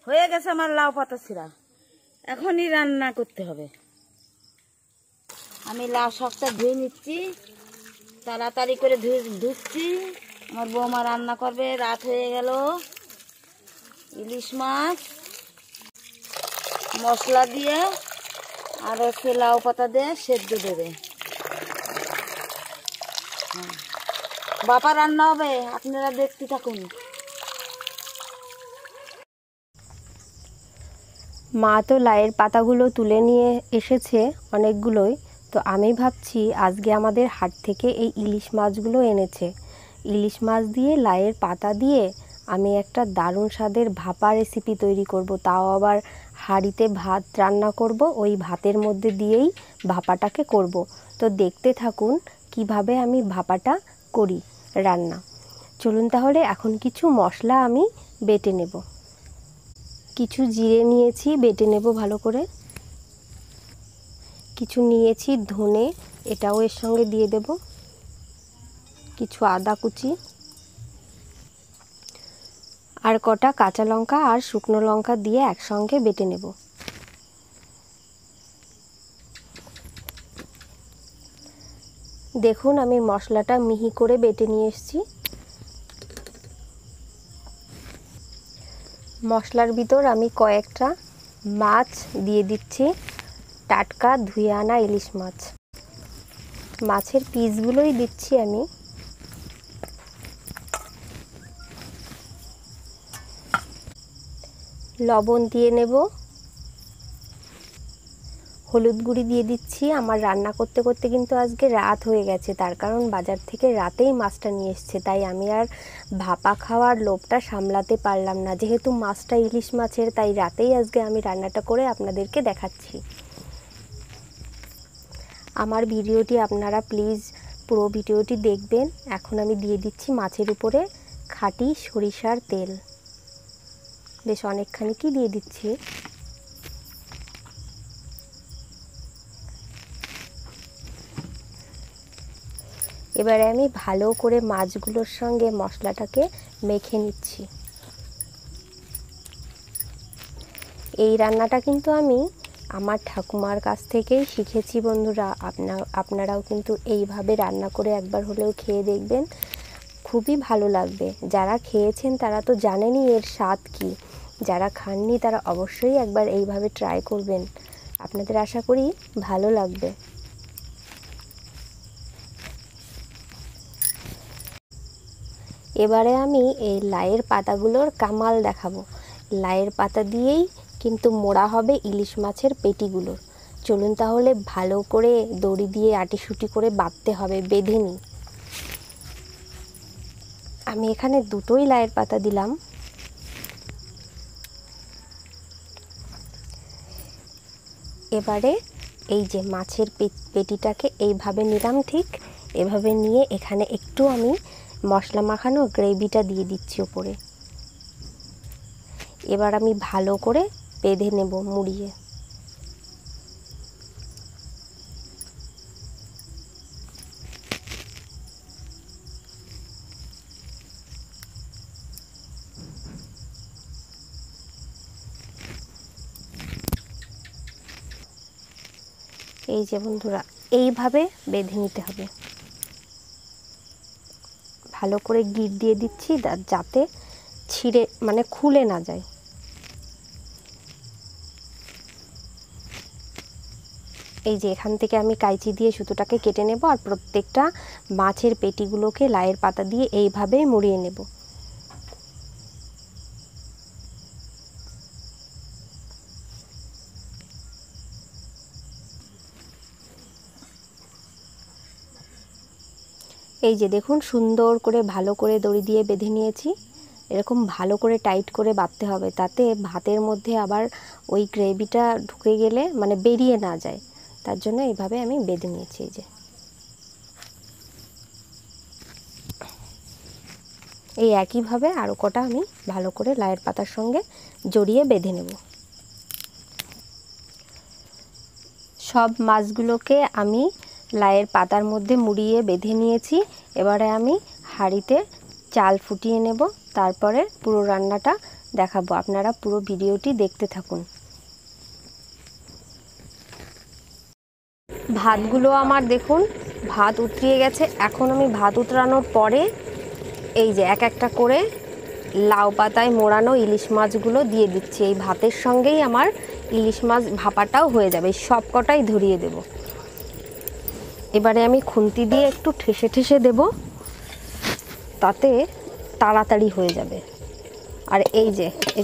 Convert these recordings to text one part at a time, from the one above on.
হয়ে গেছে আমার লাউ পাতা ছিঁড়া, এখনই রান্না করতে হবে। আমি লাউ শাকটা ধুয়ে নিচ্ছি, তাড়াতাড়ি করে ধুচ্ছি। আমার বৌমা রান্না করবে, রাত হয়ে গেল। ইলিশ মাছ মশলা দিয়ে আর হচ্ছে লাউ পাতা দিয়ে সেদ্ধ দেবে। বাপা রান্না হবে, আপনারা দেখতে থাকুন। মা তো লাউয়ের পাতাগুলো তুলে নিয়ে এসেছে অনেকগুলোই। তো আমি ভাবছি আজকে আমাদের হাট থেকে এই ইলিশ মাছগুলো এনেছে। ইলিশ মাছ দিয়ে লাউয়ের পাতা দিয়ে আমি একটা দারুণ স্বাদের ভাপা রেসিপি তৈরি করব। তাও আবার হাঁড়িতে ভাত রান্না করব, ওই ভাতের মধ্যে দিয়েই ভাপাটাকে করব। তো দেখতে থাকুন কিভাবে আমি ভাপাটা করি রান্না। চলুন তাহলে এখন কিছু মশলা আমি বেটে নেব। কিছু জিরে নিয়েছি, বেটে নেব ভালো করে। কিছু নিয়েছি ধনে, এটাও এর সঙ্গে দিয়ে দেব। কিছু আদা কুচি, আর কটা কাঁচা লঙ্কা আর শুকনো লঙ্কা দিয়ে একসঙ্গে বেটে নেব। দেখুন আমি মশলাটা মিহি করে বেটে নিয়ে এসেছি। মশলার ভিতর আমি কয়েকটা মাছ দিয়ে দিচ্ছি, টাটকা ধুয়ে আনা ইলিশ মাছ। মাছের পিসগুলোই দিচ্ছি আমি। লবণ দিয়ে নেব, হলুদ গুঁড়ি দিয়ে দিচ্ছি। আমার রান্না করতে করতে কিন্তু আজকে রাত হয়ে গেছে, তার কারণ বাজার থেকে রাতেই মাছটা নিয়ে এসছে। তাই আমি আর ভাপা খাওয়ার লোভটা সামলাতে পারলাম না। যেহেতু মাছটা ইলিশ মাছের, তাই রাতেই আজকে আমি রান্নাটা করে আপনাদেরকে দেখাচ্ছি। আমার ভিডিওটি আপনারা প্লিজ পুরো ভিডিওটি দেখবেন। এখন আমি দিয়ে দিচ্ছি মাছের উপরে খাঁটি সরিষার তেল, বেশ অনেকখানি কি দিয়ে দিচ্ছি। এবারে আমি ভালো করে মাছগুলোর সঙ্গে মশলাটাকে মেখে নিচ্ছি। এই রান্নাটা কিন্তু আমি আমার ঠাকুমার কাছ থেকেই শিখেছি বন্ধুরা। আপনারাও কিন্তু এইভাবে রান্না করে একবার হলেও খেয়ে দেখবেন, খুবই ভালো লাগবে। যারা খেয়েছেন তারা তো জানেনই এর স্বাদ কী, যারা খাননি তারা অবশ্যই একবার এইভাবে ট্রাই করবেন। আপনাদের আশা করি ভালো লাগবে। এবারে আমি এই লাউয়ের পাতাগুলোর কামাল দেখাবো। লাউয়ের পাতা দিয়েই কিন্তু মোড়া হবে ইলিশ মাছের পেটিগুলোর। চলুন তাহলে ভালো করে দড়ি দিয়ে আটিসুটি করে বাঁধতে হবে, বেঁধে নিই। আমি এখানে দুটোই লাউয়ের পাতা দিলাম। এবারে এই যে মাছের পেটিটাকে এইভাবে নিলাম, ঠিক এভাবে নিয়ে এখানে একটু আমি মশলা মাখানো গ্রেভিটা দিয়ে দিচ্ছি ওপরে। এবার আমি ভালো করে বেঁধে নেব মুড়িয়ে। এই যে বন্ধুরা, এইভাবে বেঁধে নিতে হবে। ভালো করে গিঁট দিয়ে দিচ্ছি যাতে ছিঁড়ে মানে খুলে না যায়। এই যে এখান থেকে আমি কাঁচি দিয়ে সুতোটাকে কেটে নেব, আর প্রত্যেকটা মাছের পেটিগুলোকে লাউয়ের পাতা দিয়ে এইভাবেই মুড়িয়ে নেব। এই যে দেখুন সুন্দর করে ভালো করে দড়ি দিয়ে বেঁধে নিয়েছি। এরকম ভালো করে টাইট করে বাঁধতে হবে, তাতে ভাতের মধ্যে আবার ওই গ্রেভিটা ঢুকে গেলে মানে বেরিয়ে না যায়। তার জন্য এইভাবে আমি বেঁধে নিয়েছি। এই যে এই একইভাবে আরও কটা আমি ভালো করে লাউয়ের পাতার সঙ্গে জড়িয়ে বেঁধে নেব। সব মাছগুলোকে আমি লাউয়ের পাতার মধ্যে মুড়িয়ে বেঁধে নিয়েছি। এবারে আমি হাঁড়িতে চাল ফুটিয়ে নেব, তারপরে পুরো রান্নাটা দেখাবো, আপনারা পুরো ভিডিওটি দেখতে থাকুন। ভাতগুলো আমার দেখুন ভাত উতরিয়ে গেছে। এখন আমি ভাত উতরানোর পরে এই যে এক একটা করে লাউ পাতায় মোড়ানো ইলিশ মাছগুলো দিয়ে দিচ্ছি। এই ভাতের সঙ্গেই আমার ইলিশ মাছ ভাপাটাও হয়ে যাবে, সব কটাই ধরিয়ে দেব। এবারে আমি খুন্তি দিয়ে একটু ঠেসে ঠেসে দেব, তাতে তাড়াতাড়ি হয়ে যাবে। আর এই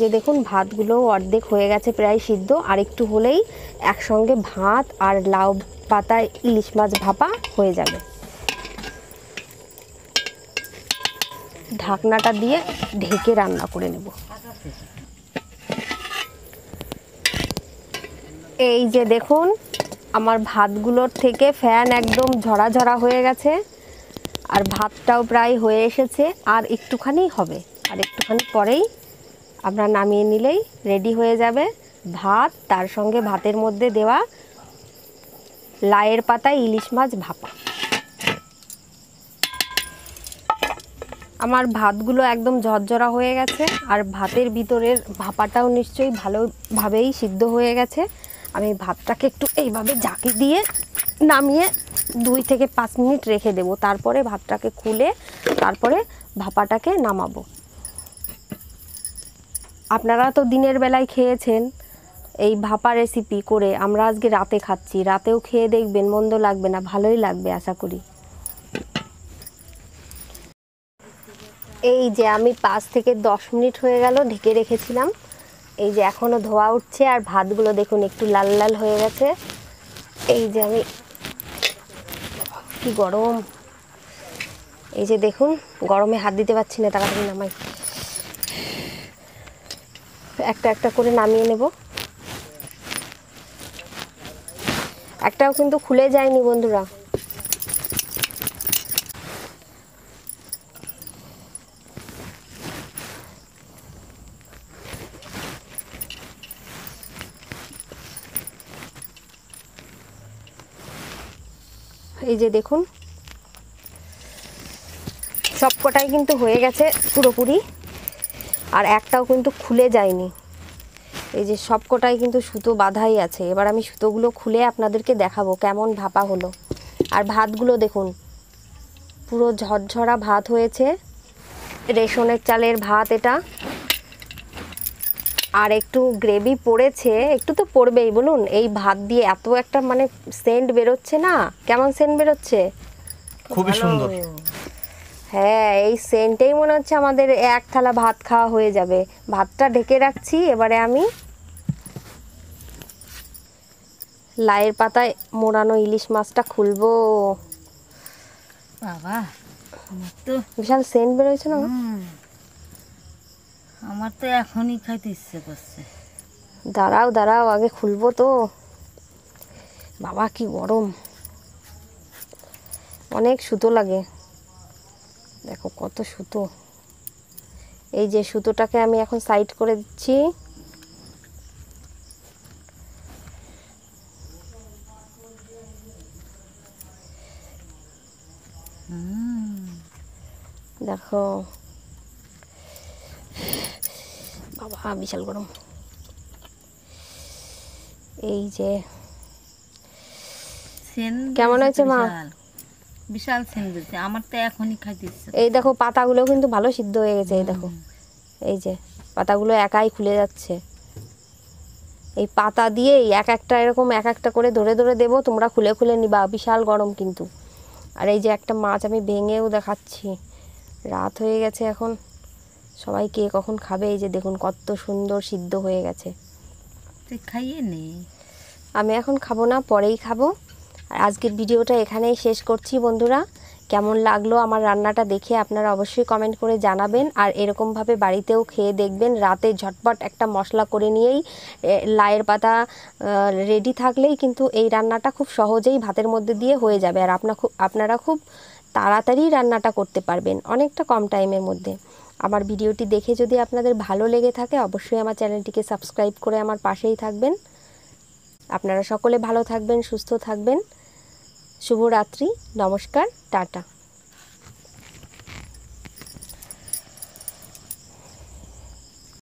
যে দেখুন ভাতগুলো অর্ধেক হয়ে গেছে প্রায় সিদ্ধ, আর একটু হলেই একসঙ্গে ভাত আর লাউ পাতায় ইলিশ মাছ ভাপা হয়ে যাবে। ঢাকনাটা দিয়ে ঢেকে রান্না করে নেব। এই যে দেখুন আমার ভাতগুলোর থেকে ফ্যান একদম ঝরা ঝরা হয়ে গেছে, আর ভাতটাও প্রায় হয়ে এসেছে। আর একটুখানি হবে, আর একটুখানি পরেই আমরা নামিয়ে নিলেই রেডি হয়ে যাবে ভাত, তার সঙ্গে ভাতের মধ্যে দেওয়া লাউয়ের পাতায় ইলিশ মাছ ভাপা। আমার ভাতগুলো একদম ঝরঝরা হয়ে গেছে, আর ভাতের ভিতরের ভাপাটাও নিশ্চয়ই ভালোভাবেই সিদ্ধ হয়ে গেছে। আমি ভাতটাকে একটু এইভাবে জাকি দিয়ে নামিয়ে 2 থেকে 5 মিনিট রেখে দেব, তারপরে ভাতটাকে খুলে তারপরে ভাপাটাকে নামাবো। আপনারা তো দিনের বেলায় খেয়েছেন এই ভাপা রেসিপি করে, আমরা আজকে রাতে খাচ্ছি। রাতেও খেয়ে দেখবেন, মন্দ লাগবে না, ভালোই লাগবে আশা করি। এই যে আমি 5 থেকে 10 মিনিট হয়ে গেল ঢেকে রেখেছিলাম। এই যে এখনও ধোয়া উঠছে, আর ভাতগুলো দেখুন একটু লাল লাল হয়ে গেছে। এই যে আমি কি গরম, এই যে দেখুন গরমে হাত দিতে পারছি না, তাড়াতাড়ি নামাই। একটা একটা করে নামিয়ে নেব। একটাও কিন্তু খুলে যায়নি বন্ধুরা। এই যে দেখুন সবকটাই কিন্তু হয়ে গেছে পুরোপুরি, আর একটাও কিন্তু খুলে যায়নি। এই যে সবকটাই কিন্তু সুতো বাঁধাই আছে। এবার আমি সুতোগুলো খুলে আপনাদেরকে দেখাবো কেমন ভাপা হলো। আর ভাতগুলো দেখুন পুরো ঝরঝরা ভাত হয়েছে, রেশনের চালের ভাত এটা। আর একটু গ্রেভি পড়েছে, একটু তো পড়বেই বলুন। এই ভাত দিয়ে এত একটা মানে সেন্ট বেরোচ্ছে না, কেমন সেন্ট বেরোচ্ছে, খুবই সুন্দর। হ্যাঁ এই সেন্টেই মনে হচ্ছে আমাদের এক থালা ভাত খাওয়া হয়ে যাবে। ভাতটা ঢেকে রাখছি, এবারে আমি লাউয়ের পাতায় মোড়ানো ইলিশ মাছটা খুলবো। বাবা আমার তো বিশাল সেন্ট বেরোচ্ছে না? আমার তো এখনই খাইতে ইচ্ছে করছে। দাঁড়াও দাঁড়াও আগে খুলবো তো। বাবা কি গরম, অনেক সুতো লাগে, দেখো কত সুতো। এই যে সুতোটাকে আমি এখন সাইড করে দিচ্ছি। দেখো বাবা বিশাল গরম। এই যে কেমন হয়েছে মা? বিশাল সেন বলছে, আমার তো এখনই খাইতে ইচ্ছে। এই দেখো পাতাগুলো কিন্তু ভালো সিদ্ধ হয়ে গেছে। এই দেখো এই যে পাতাগুলো একাই খুলে যাচ্ছে। এই পাতা দিয়েই এক একটা এরকম এক একটা করে ধরে ধরে দেবো, তোমরা খুলে খুলে নিবা। বিশাল গরম কিন্তু। আর এই যে একটা মাছ আমি ভেঙেও দেখাচ্ছি। রাত হয়ে গেছে এখন, সবাই কে কখন খাবে। এই যে দেখুন কত সুন্দর সিদ্ধ হয়ে গেছে। তুই খাইয়ে নে। আমি এখন খাবো না, পরেই খাবো। আর আজকের ভিডিওটা এখানেই শেষ করছি বন্ধুরা। কেমন লাগলো আমার রান্নাটা দেখে আপনারা অবশ্যই কমেন্ট করে জানাবেন। আর এরকমভাবে বাড়িতেও খেয়ে দেখবেন। রাতে ঝটপট একটা মশলা করে নিয়েই লাউয়ের পাতা রেডি থাকলেই কিন্তু এই রান্নাটা খুব সহজেই ভাতের মধ্যে দিয়ে হয়ে যাবে। আর আপনারা খুব তাড়াতাড়ি রান্নাটা করতে পারবেন অনেকটা কম টাইমের মধ্যে। আমার ভিডিওটি দেখে যদি আপনাদের ভালো লেগে থাকে অবশ্যই আমার চ্যানেলটিকে সাবস্ক্রাইব করে আমার পাশেই থাকবেন। আপনারা সকলে ভালো থাকবেন, সুস্থ থাকবেন। শুভরাত্রি, নমস্কার, টাটা।